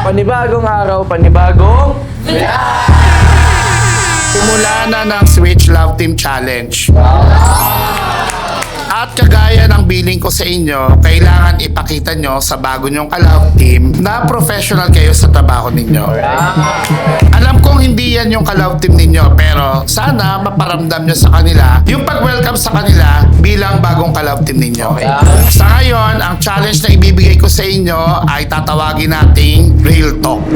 Panibagong araw, panibagong Simula na ng Switch Love Team Challenge. At kagaya ng billing ko sa inyo, kailangan ipakita nyo sa bago nyong ka-love team na professional kayo sa trabaho ninyo. Alam kong hindi yan yung ka-love team ninyo, pero sana maparamdam nyo sa kanila yung pag-welcome sa kanila bilang bagong ka-love team ninyo. Sa ngayon, ang challenge na ibibigay ko sa inyo ay tatawagin nating Real Talk.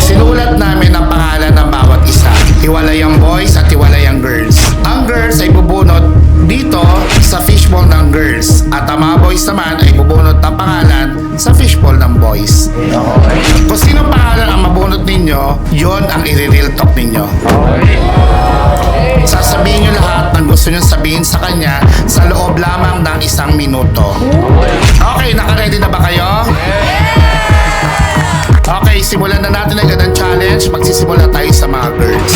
Sinulat namin ang pangalan ng bawat isa. Hiwalay ang boys at hiwalay ang girls. Ang girls ay bubunot dito sa fishbowl ng girls at ang mga boys naman ay bubunot ng pangalan sa fishbowl ng boys. Kung sino pangalan ang mabunot ninyo, yon ang i-real talk ninyo. Sasabihin nyo lahat ng gusto nyo sabihin sa kanya sa loob lamang ng 1 minuto. Okay, naka-ready na ba kayo? Okay, simulan na natin agad ang challenge. Magsisimula tayo sa mga girls.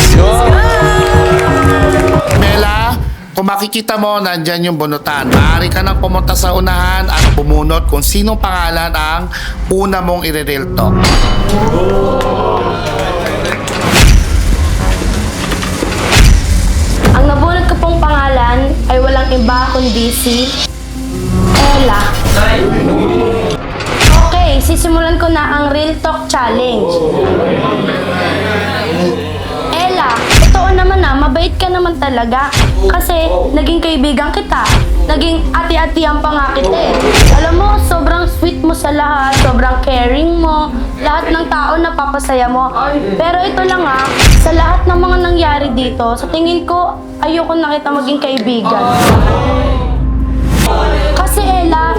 Bella, kung makikita mo, nandyan yung bunutan. Maaari ka nang pumunta sa unahan at bumunot kung sinong pangalan ang una mong i-real talk. Ang nabunot ko pong pangalan ay walang iba kundi si Ella. Okay, sisimulan ko na ang Real Talk Challenge. Ella, totoo naman na, mabait ka naman talaga. Kasi naging kaibigan kita. Naging ati-atihan pa nga kita eh. Alam mo, sobrang sweet mo sa lahat, sobrang caring mo, lahat ng tao napapasaya mo. Pero ito lang sa lahat ng mga nangyari dito, sa tingin ko, ayoko na kita maging kaibigan. Kasi Ella,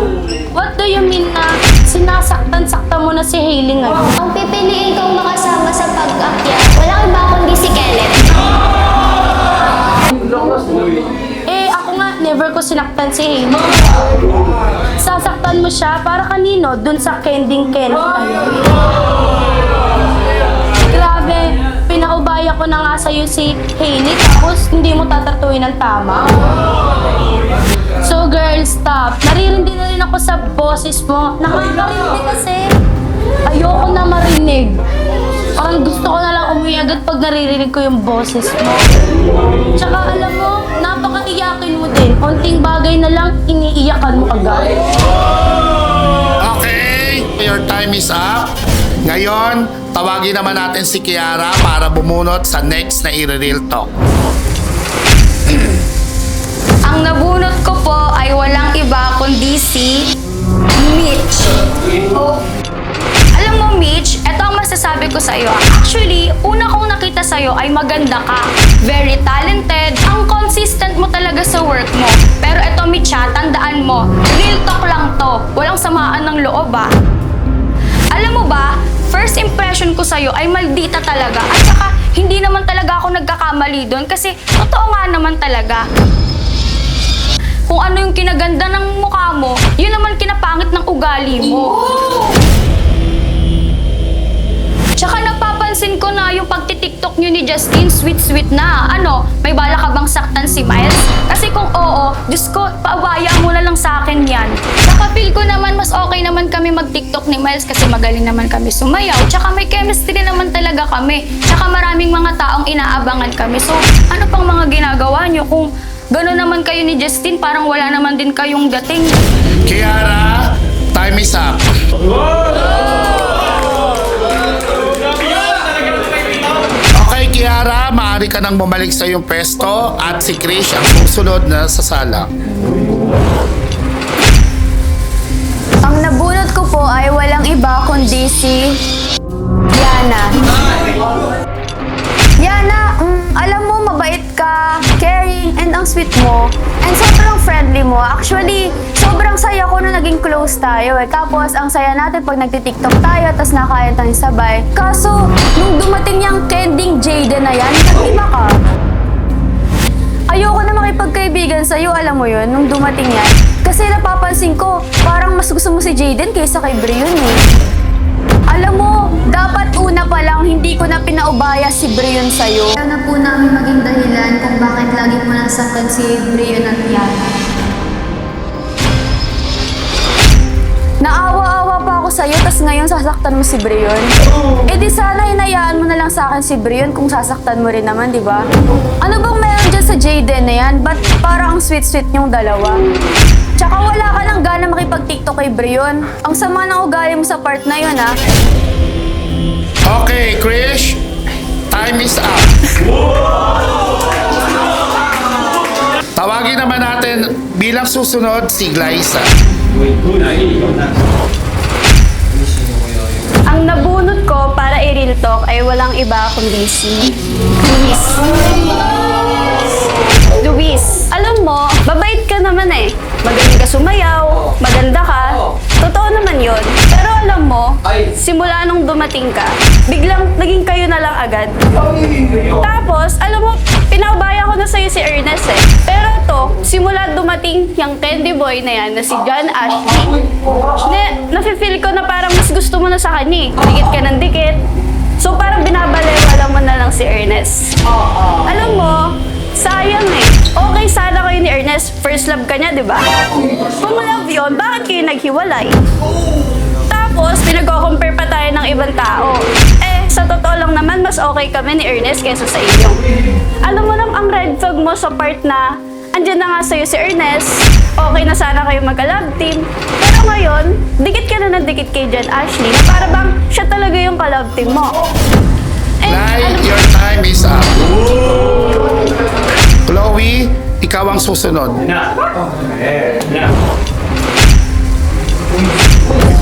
what do you mean na sinasaktan-saktan mo na si Hailey ngayon? Ang pipiliin kong makasama sa pag-akyat, walang iba kundi si Kenneth. Ako nga, never ko sinaktan si Hailey. Sasaktan mo siya para kanino? Dun sa kending Kenneth na yun. Grabe, pinaubaya ko na nga sa'yo si Hailey tapos hindi mo tatratuhin ng tama. So girl, stop. Naririndi na rin ako sa boses mo. Nakakarinig kasi. Ayoko na marinig. Parang gusto ko na lang umuwi agad pag naririnig ko yung boses mo. Tsaka alam mo, napaka-iyakin mo din. Konting bagay na lang, iniiyakan mo agad. Okay, your time is up. Ngayon, tawagin naman natin si Kiara para bumunot sa next na i-real talk. Ang nabunot ko po ay walang iba kundi si Mitch. Alam mo, Mitch, eto ang masasabi ko sa'yo. Actually, una kong nakita sa'yo ay maganda ka. Very talented. Ang consistent mo talaga sa work mo. Pero eto, Mitch, tandaan mo, real talk lang to. Walang samaan ng loob, Alam mo ba, first impression ko sa'yo ay maldita talaga. At saka, hindi naman talaga ako nagkakamali doon kasi totoo nga naman talaga. Kung ano yung kinaganda ng mukha mo, yun naman kinapangit ng ugali mo. Tsaka napapansin ko na yung pagtitiktok nyo ni Justin, sweet-sweet na. Ano, may bala ka bang saktan si Miles? Kasi kung oo, Diyos ko, paabaya mo na lang sa akin yan. Tsaka feel ko naman, mas okay naman kami mag-tiktok ni Miles kasi magaling naman kami sumayaw. Tsaka may chemistry naman talaga kami. Tsaka maraming mga taong inaabangan kami. So, ano pang mga ginagawa nyo kung gano'n naman kayo ni Justin, parang wala naman din kayong dating. Kiara, time is up. Okay, Kiara, maaari ka nang bumalik sa iyong pwesto at si Krish ang susunod na sa sala. Ang nabunot ko po ay walang iba kundi si Yana. Yana, alam mo, mabait ka, caring, and ang sweet mo. And sobrang friendly mo. Actually, sobrang saya ko na naging close tayo Tapos, ang saya natin pag nagtitiktok tayo, tapos nakain tayo sabay. Kaso, nung dumating yung kending Jaden na yan, nag-iba ka. Ayoko na makipagkaibigan sa'yo, alam mo yun, nung dumating yan. Kasi napapansin ko, parang mas gusto mo si Jaden kaysa kay Brion Alam mo, dapat una pa lang hindi ko na pinaubaya si Brion sa'yo. Kaya na po namin maging dahilan kung bakit lagi mo nasaktan si Brion at Yana. sa'yo, tas ngayon sasaktan mo si Brion. Eh di sana hinayaan mo na lang sa akin si Brion kung sasaktan mo rin naman, di ba? Ano bang meron dyan sa Jayden na yan? Ba't parang ang sweet-sweet niyong dalawa? Tsaka wala ka nang gana makipag-tiktok kay Brion. Ang sama ng ugali mo sa part na yun, ha? Okay, Krish. Time is up. Tawagin naman natin bilang susunod si Glyza. Ang nabunot ko para i-real talk ay walang iba kundi si Luis. Alam mo, babait ka naman eh. Magaling ka sumayaw, maganda ka. Totoo naman yun. Pero alam mo, simula nung dumating ka, biglang naging kayo na lang agad. Tapos, alam mo, pinaubaya ko na sa'yo si Ernest eh. Pero to, simula dumating yung candy boy na yan, na si John Ashley, nafe-feel ko na parang mas gusto mo na sa kanya eh. Dikit ka ng dikit. So parang binabalewala mo na lang si Ernest. Alam mo, sayang eh. Okay sana kayo ni Ernest. First love ka niya, di ba? Kung love yun, bakit kayo naghiwalay? Tapos, pinag-compare pa tayo ng ibang tao. Eh, sa totoo lang naman, mas okay kami ni Ernest kaysa sa inyo. Alam mo lang, ang red flag mo sa part na andyan na nga sa'yo si Ernest, okay na sana kayo magka-love team. Pero ngayon, dikit ka na ng dikit kay John Ashley na para bang siya talaga yung ka-love team mo. Eh, Lai, your time is up. Chloe, ikaw ang susunod.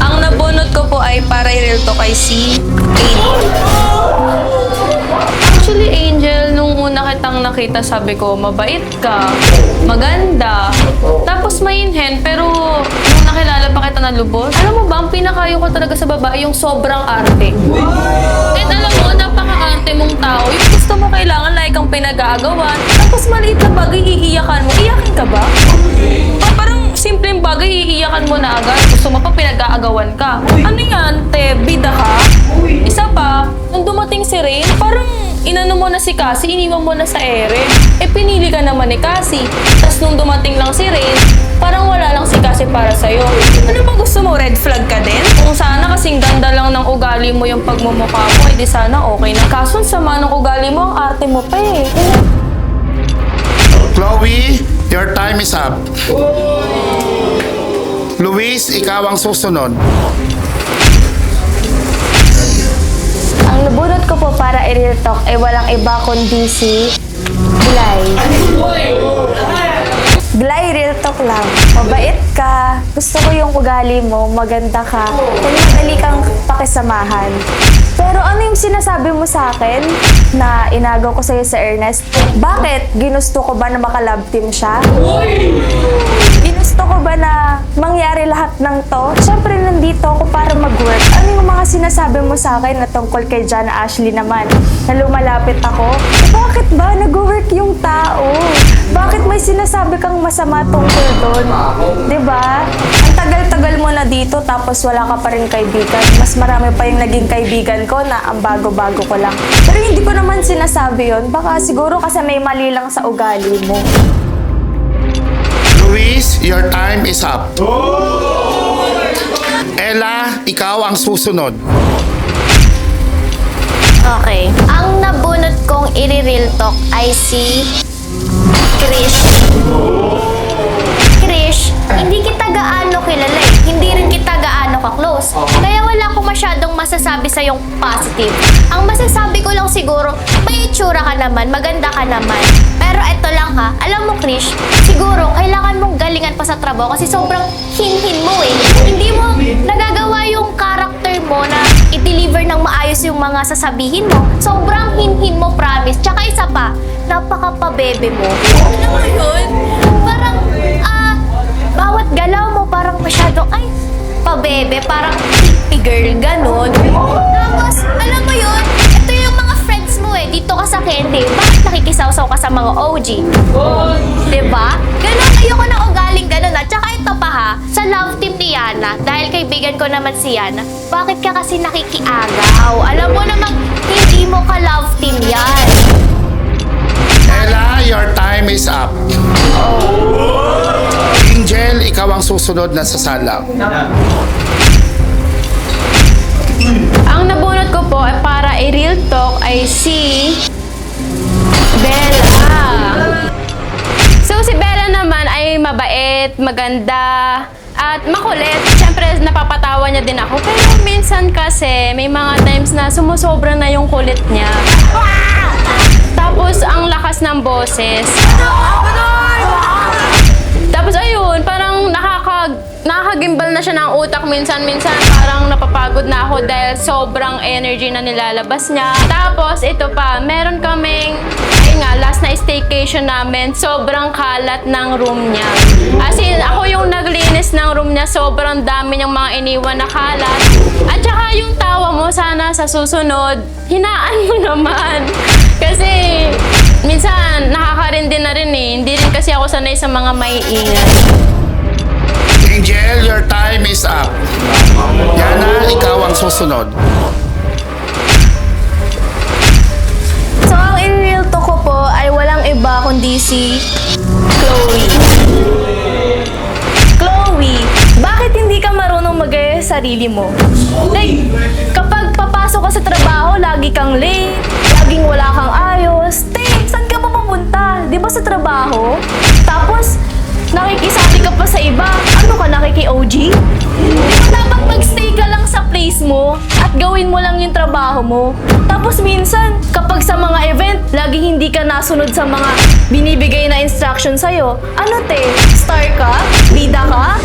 Ang nabunot ko po ay para i-real to kay si Angel. Actually, Angel, nung una kitang nakita, sabi ko, mabait ka, maganda, tapos mainhen, pero nung nakilala pa kita ng lubos, alam mo ba, ang pinakayo ko talaga sa babae, yung sobrang arte. And alam mo, napaka-arte mong tao, yung gusto mo kailangan like kang pinag-aagawan, tapos maliit na bagay, iiyakan mo. Iyakin ka ba? O parang simpleng bagay, iiyakan mo na agad. Gusto mo pa pinag-aagawan ka. Ano yan, te? Bida ka? Isa pa, nung dumating si Rain, parang inano mo na si Cassie, iniwan mo na sa ere. Eh, pinili ka naman ni Cassie. Tapos nung dumating lang si Rain, parang wala lang si Cassie para sa'yo. Ano ba gusto mo? Red flag ka din? Kung sana kasing ganda lang ng ugali mo yung pagmumukha mo, edi sana okay na. Kaso sama ng ugali mo, ang arte mo pa eh. Chloe, your time is up. Luis, ikaw ang susunod. ang nabunot ko po para i-real talk ay walang iba kundi si Glay. Glay, real talk lang. Mabait ka. Gusto ko yung ugali mo. Maganda ka. And madali kang pakisamahan. Pero ano yung sinasabi mo sa akin na inagaw ko sa'yo sa Ernest? Bakit? Ginusto ko ba na maka-love team siya? Ginusto ko ba na mangyari lahat ng to? Siyempre, nandito ako para mag-work. Ano yung mga sinasabi mo sa akin na tungkol kay John Ashley naman? Na lumalapit ako? Eh, bakit ba nag-work yung tao? Bakit may sinasabi kang masama tungkol doon? Diba? Ang tagal-tagal mo na dito tapos wala ka pa rin kaibigan. Mas marami pa yung naging kaibigan ko na ang bago-bago ko lang. Pero hindi ko naman sinasabi yon. Baka siguro kasi may mali lang sa ugali mo. Luis, your time is up. Ella, ikaw ang susunod. Okay. Ang nabunot kong i-real talk ay si Krish. Krish, hindi kita gaano kilala eh. Hindi rin kita gaano ka-close. Kaya wala akong masyadong masasabi sa yung positive. Ang masasabi ko lang siguro, may itsura ka naman, maganda ka naman. Pero eto lang ha, alam mo Krish, siguro kailangan mong galingan pa sa trabaho kasi sobrang hin-hin mo eh. Hindi mo nagagawa yung character mo na i-deliver ng maayos yung mga sasabihin mo. Sobrang hin-hin mo, promise. Tsaka isa pa, napaka-pabebe mo. Alam mo yun? Parang, bawat galaw mo parang masyadong, ay, pabebe, parang hippie girl, ganun. Tapos, alam mo yun, ito yung mga friends mo eh, dito ka sa Candy, bakit nakikisaw-saw ka sa mga OG? Diba? Ganun, ayoko na ugaling ganun at saka ito pa ha, sa love team ni Yana, dahil kaibigan ko naman si Yana, bakit ka kasi nakikiagaw? Alam mo namang, hindi mo ka love team yan. Ella, your time is up. Angel, ikaw ang susunod na sasalaw. Ang nabunot ko po ay para i-real talk ay si Bella. So si Bella naman ay mabait, maganda, at makulit. Siyempre napapatawa niya din ako. Pero minsan kasi may mga times na sumusobra na yung kulit niya. Tapos ang lakas ng boses. Tapos ayun, parang nakakagimbal na siya ng utak minsan parang napapagod na ako dahil sobrang energy na nilalabas niya. Tapos ito pa, meron kaming, ayun nga, last na staycation namin, sobrang kalat ng room niya. As in, ako yung naglinis ng room niya, sobrang dami niyang mga iniwan na kalat. At saka yung tawa mo, sana sa susunod, hinaan mo naman. Kasi minsan nakakarindi na rin eh. Hindi rin kasi ako sanay sa mga maiingay. Angel, your time is up. Yana, ikaw ang susunod. So, ang in-real talk ko po ay walang iba kundi si Chloe. Chloe, bakit hindi ka marunong magaya sa sarili mo? Like, kapag papasok ka sa trabaho, lagi kang late, laging wala kang ayos. Saan ka pa pupunta? Di ba sa trabaho? Tapos, nakikisali ka pa sa iba. Ano ka, nakiki-OG? Di ba dapat magstay ka lang sa place mo at gawin mo lang yung trabaho mo? Tapos minsan, kapag sa mga event, laging hindi ka nasunod sa mga binibigay na instruction sa'yo. Ano star ka? Bida ka?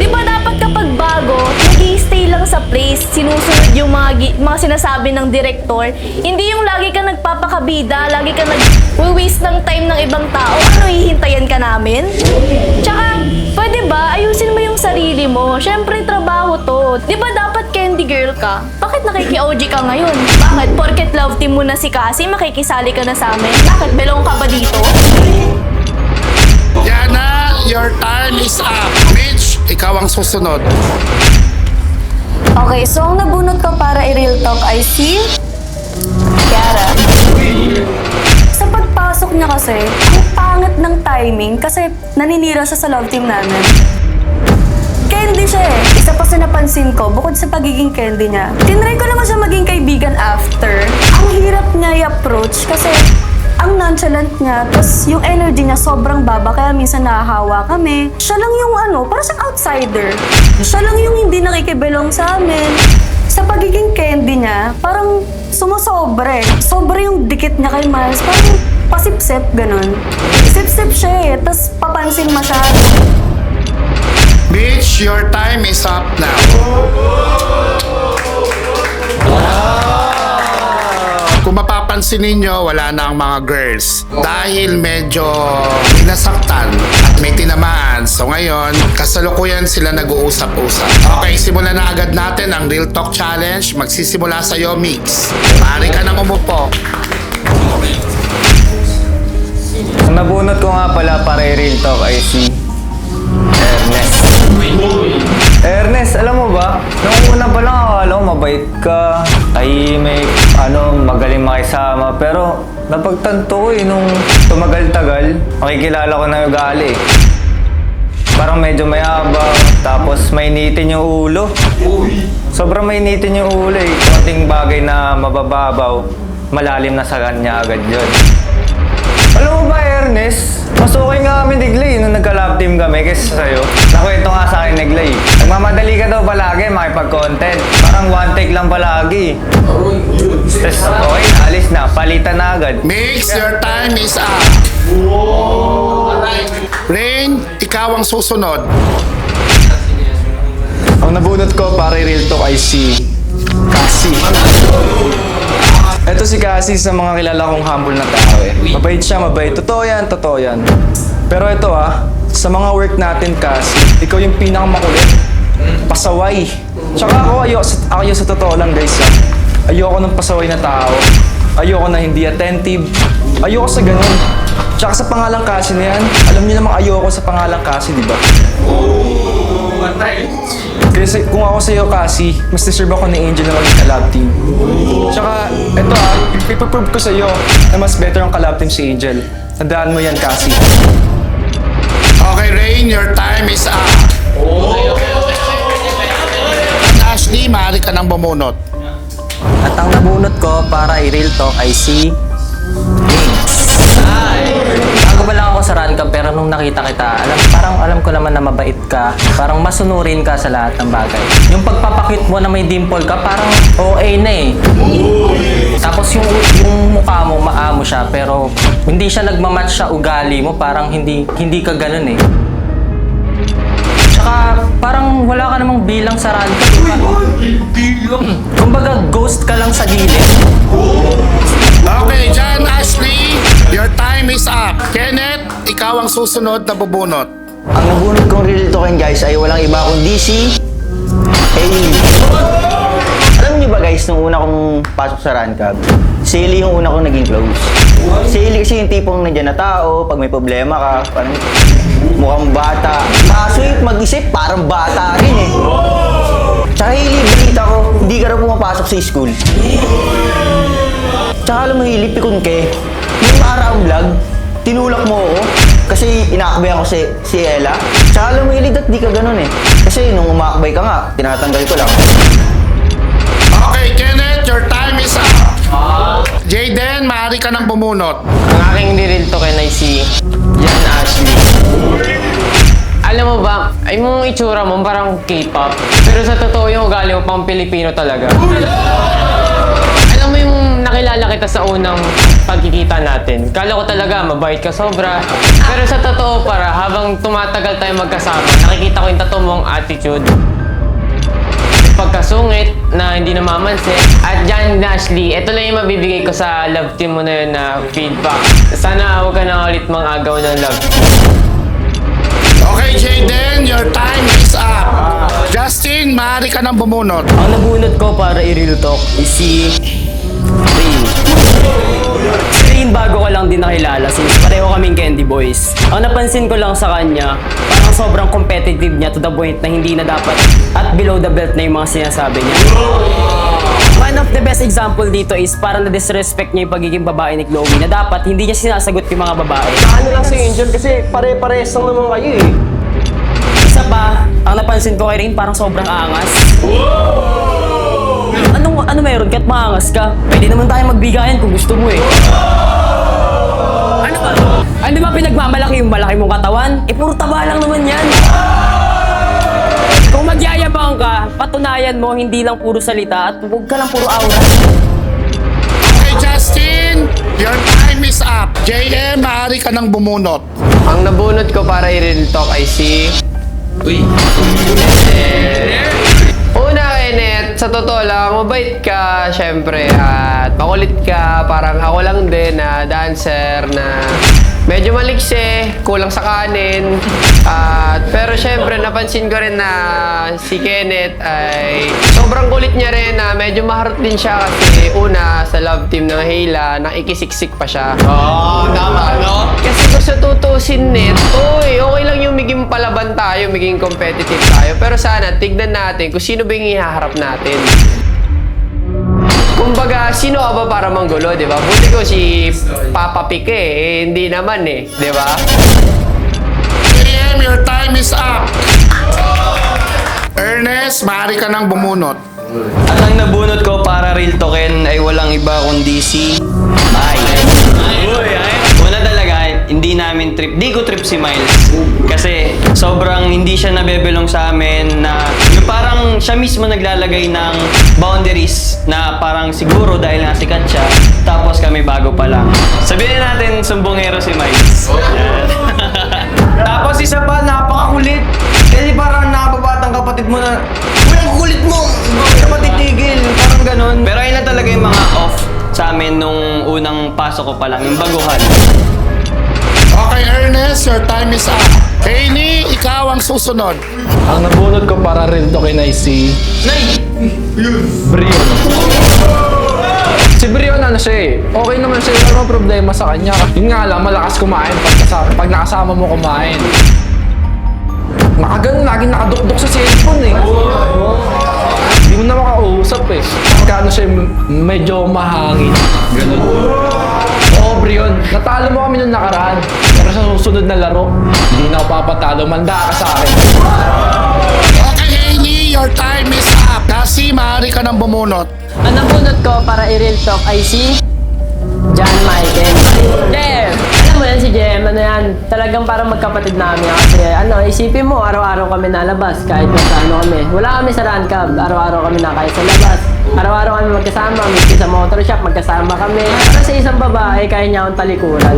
Di ba dapat kapag bago, nag-i-stay lang sa place, sinusunod yung mga sinasabi ng direktor, hindi yung lagi ka nagpapakabida, lagi ka nag-waste ng time ng ibang tao. Ano, hihintayan ka namin? Tsaka, pwede ba ayusin mo yung sarili mo? Siyempre, trabaho to. Di ba dapat candy girl ka? Bakit nakiki-OG ka ngayon? Bakit? Porket love team mo na si Cassie, makikisali ka na sa amin? Bakit? Belong ka ba dito? Yana, your time is up. Mitch, ikaw ang susunod. Okay, so ang nabunot ko para i-real talk ay si Kiara. Sa pagpasok niya kasi, ang pangit ng timing kasi naninira siya sa love team namin. Candy siya eh. Isa pa sa napansin ko, bukod sa pagiging candy niya, tinry ko naman siya maging kaibigan after. Ang hirap niya i-approach kasi ang nonchalant niya, tapos yung energy niya sobrang baba, kaya minsan nahahawa kami. Siya lang yung parang siyang outsider. Siya lang yung hindi nakikibelong sa amin. Sa pagiging candy niya, parang sumusobre. Sobre yung dikit niya kay Miles, parang pasipsip, ganun. Sip-sip siya eh, tapos papansin masyado. Mitch, your time is up now. Kung mapapansin ninyo, wala na ang mga girls. Dahil medyo nasaktan at may tinamaan. So ngayon, kasalukuyan sila nag-uusap-usap. Okay, simulan na agad natin ang Real Talk Challenge. Magsisimula sa'yo, Mix. Maaari ka nang umupo. Ang nabunot ko nga pala para i-real talk ay si Ernest. Ernest, alam mo ba? Nung una pa lang akala ko mabait ka, tahimik, magaling makisama. Pero napagtanto ko nung tumagal-tagal, makikilala ko na yung ugali. Parang medyo mayabang, tapos mainitin yung ulo. Sobrang mainitin yung ulo eh. Konting bagay na mabababaw, malalim na sa kanya agad yun. Alam mo ba, Ernest? Mas okay nga kami ni Glay nung nagka-love team kami kaysa sa'yo. Nakwento nga sa akin ni Glay. Nagmamadali ka daw palagi makipag-content. Parang one take lang palagi. Tapos okay, alis na. Palitan na agad. Mix, your time is up. Rain, ikaw ang susunod. Ang nabunot ko para i-real talk ay si Cassie. Ito si Cassie sa mga kilala kong humble na tao eh. Mabait siya, mabait. Totoo yan. Pero ito sa mga work natin, Cassie, ikaw yung pinakamakulit. Pasaway. Tsaka ako sa totoo lang guys ayoko ng pasaway na tao. Ayoko na hindi attentive. Ayoko sa ganun. Tsaka sa pangalang Cassie na yan, alam niyo namang ayoko sa pangalang Cassie, di ba? Kasi kung ako sa'yo, Cassie, mas deserve ako ni Angel na maging ka-love team. Tsaka, eto ipaprove ko sa'yo na mas better ang ka-love team si Angel. Tandaan mo yan, Cassie. Okay, Rain, your time is up. Ashley, maaari ka nang bumunot. At ang nabunot ko para i-real talk ay si bago pa lang ako sa Rancam, pero nung nakita kita, alam ko naman na mabait ka. Parang masunurin ka sa lahat ng bagay. Yung pagpapakit mo na may dimple ka, parang OA na eh. Tapos yung mukha mo, maamo siya, pero hindi siya nagmamatch sa ugali mo. Parang hindi ka ganun eh. Tsaka parang wala ka namang bilang sa Rancam. Kumbaga ghost ka lang sa gilid. Okay, John Ashley, your time is up. Kenneth, ikaw ang susunod na bubunot. Ang nabunot kong real talkin guys ay walang iba kundi si Hailey. Alam niyo ba guys, nung una kong pasok sa Rancam, si Hailey yung una kong naging close. Si Hailey kasi yung tipong nandiyan na tao, pag may problema ka, parang mukhang bata. Sweet mag-isip, parang bata rin eh. Tsaka Hailey, balita ko, hindi ka raw pumapasok sa school. Tsaka alam mo Hailey, pikon ke. Yung nakaraang vlog, tinulak mo ako kasi inakbay ako si Ella. Tsaka alam mo Hailey, di ka ganun eh. Kasi nung umakbay ka nga, tinatanggal ko lang. Okay, Kenneth, your time is up. Jayden, maaari ka nang bumunot. Ang aking real talkin ay si John Ashley. Alam mo ba, ay mong itsura mo parang K-pop. Pero sa totoo yung ugali mo pang Pilipino talaga. Alam mo yung nakilala kita sa unang pagkikita natin. Kala ko talaga mabait ka sobra. Pero sa totoo habang tumatagal tayo magkasama, nakikita ko yung tattoo mong attitude. Pagkasungit na hindi namamansin. At John Ashley, ito lang yung mabibigay ko sa love team mo na yun na feedback. Sana huwag ka na ulit mang-agaw ng love. Okay, Jayden, your time is up. Justin, maaari ka nang bumunot. Ang nabunot ko para i-real talk is si Rain. Si Rain bago ko lang din nakilala since pareho kaming Candy Boys. Ang napansin ko lang sa kanya, parang sobrang competitive niya to the point na hindi na dapat at below the belt na yung mga sinasabi niya. One of the best example dito is parang na-disrespect niya yung pagiging babae ni Chloe na dapat hindi niya sinasagot yung mga babae. Ano lang si Angel kasi pare-pares lang naman kayo eh. Isa pa, ang napansin ko kay Rain parang sobrang angas. Ano meron ka't maangas ka? Pwede naman tayo magbigayan kung gusto mo eh. Ano ba pinagmamalaki yung malaki mong katawan? Eh puro taba lang naman yan. Kung magyayabang ka, patunayan mo hindi lang puro salita at huwag ka lang puro aura. Okay, Justin, your time is up. JM, maaari ka nang bumunot. Ang nabunot ko para i-real talk ay si... Una, Kenneth, sa totoo lang, mabait ka, syempre, at makulit ka, parang ako lang din na dancer na medyo maliksi, kulang sa kanin, pero syempre, napansin ko rin na si Kenneth ay sobrang kulit niya rin na medyo maharot din siya kasi una, sa love team ng Hayla, nakikisiksik pa siya. Tama, no? Kasi kung sa tutusin net, okay lang yung maging palaban tayo, maging competitive tayo. Pero sana, tignan natin kung sino ba yung ihaharap natin. Kumbaga, sino ka ba para manggulo, di ba? Buti ko si Papa Pique, hindi naman eh, di ba? JM, your time is up. Ernest, maaari ka nang bumunot. At ang nabunot ko para real talkin ay walang iba kundi si Una talaga, hindi namin trip. Di ko trip si Miles. Kasi sobrang hindi siya nabebelong sa amin na yung parang siya mismo naglalagay ng boundaries na parang siguro dahil nasikat siya, tapos kami bago pa lang. Sabihin natin, sumbongero si Miles. Tapos isa pa, napakakulit. Kasi parang nakababatang kapatid mo na, "Uy, ang kulit mo! Bakit ka matitigil?" Parang ganun. Pero ayun na talaga yung mga off sa amin nung unang pasok ko pa lang, yung baguhan. Okay, Ernest, your time is up. Hailey, ikaw ang susunod. Ang nabunot ko para rin talkin ay si Brion. Si Brion ano siya eh. Okay naman siya, wala namang problema sa kanya. Yun nga lang, malakas kumain pag nakasama mo kumain. Nakaganon, laging nakadukduk sa cellphone eh. Hindi mo na makausap eh. Pagka ano siya, medyo mahangin. Ganun. Oo, Brion. Natalo mo kami nung nakaraan. Pero sa susunod na laro, hindi na ako papatalo. Manda ka sa akin. Okay, Hailey, your time is up. Kasi maaari ka nang bumunot. bumunot? Ang nabunot ko para i-real talk ay si John Michael. Jem! Alam mo yan si Jem, ano yan, talagang parang magkapatid namin yan. Kasi isipin mo, araw-araw kami nalabas kahit nasa ano kami. Wala kami sa run club, araw-araw kami nakaya sa labas. Araw-araw kami magkasama, miski sa motor shop, magkasama kami. Para sa isang babae, kaya niya akong talikuran.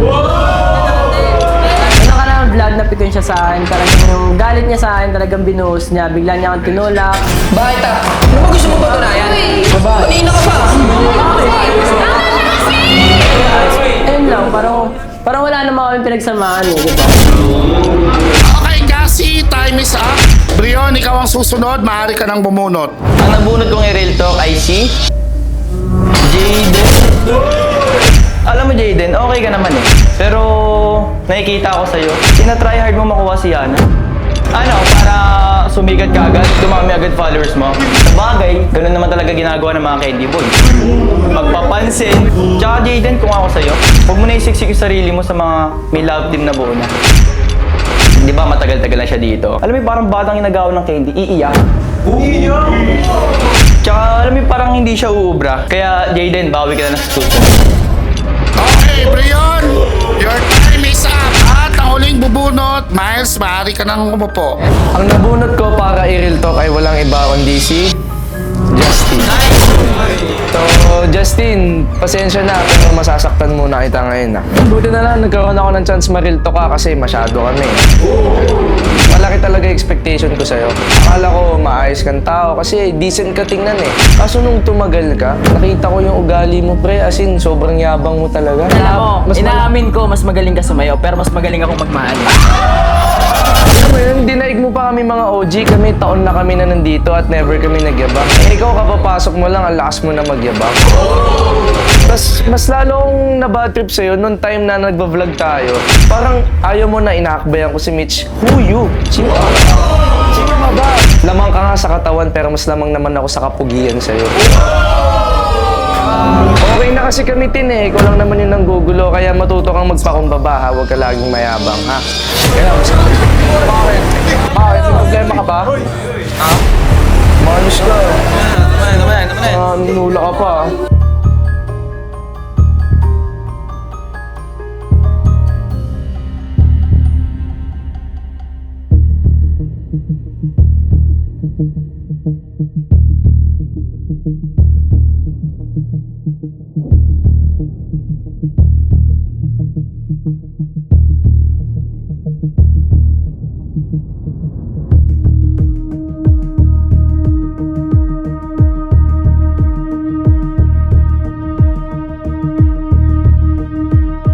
Ano ka lang, vlog na pikon siya sa akin. Talagang yung galit niya sa akin, talagang binuhos niya. Bigla niya akong tinulak. Bakit ah? Ano ba gusto mo patunayan? Babae. Kanina ka ba? Ayun lang, parang wala naman kami pinagsamahan eh, di ba? Okay, Cassie, time is up. Brion, ikaw ang susunod. Maaari ka nang bumunot. Ang nabunot kong i-real talk ay si Jaden. Alam mo Jaden, okay ka naman eh. Pero nakikita ko sa'yo, tinatry hard mo makuha si Yana. Ano, para sumikat ka agad, dumami agad followers mo. Sabagay, ganun naman talaga ginagawa ng mga candy boy. Magpapansin. Tsaka Jaden, kung ako sa'yo, huwag mo na isiksik yung sarili mo sa mga may love team na buo na. Di ba matagal-tagal na siya dito? Alam mo yung parang batang inagawa ng candy, iiyak. Iiyak? Tsaka alam mo yung parang hindi siya uubra. Kaya Jaden, bawi ka na sa susunod. Okay, Brion, your time is up. At ang huling bubunot, Miles, maaari ka nang umupo. Ang nabunot ko para i-real talk ay walang iba kundi si Justin. So, Justin, pasensya na pero masasaktan muna kita ngayon. Buti na lang, nagkaroon ako ng chance ma-real talk ka kasi masyado kami. Malaki talaga expectation ko sa'yo. Akala ko maayos kang tao kasi decent ka tingnan eh. Kaso nung tumagal ka, nakita ko yung ugali mo pre, as in sobrang yabang mo talaga. Alam mo, inaamin ko, mas magaling ka sumayaw, pero mas magaling ako magmahal. Alam mo yun, dinaig mo pa kami mga OG, kami taon na kami na nandito at never kami nagyabang. Eh ikaw kapapasok mo lang, ang lakas mo na magyabang. Tapos mas lalong nabad trip sa'yo nung time na nagbablog tayo. Parang ayaw mo na inaakbayan ko si Mitch. Who you? Sino ka? Sino ka ba? Lamang ka nga sa katawan pero mas lamang naman ako sa kapugian sa'yo. Okay na kasi kami tin eh. Ikaw lang naman yung nanggugulo. Kaya matuto kang magpakumbaba ha. Huwag ka laging mayabang ha. Kaya bakit? Bakit? May problema ka ba? Ha? Manos ka. Nula ka pa.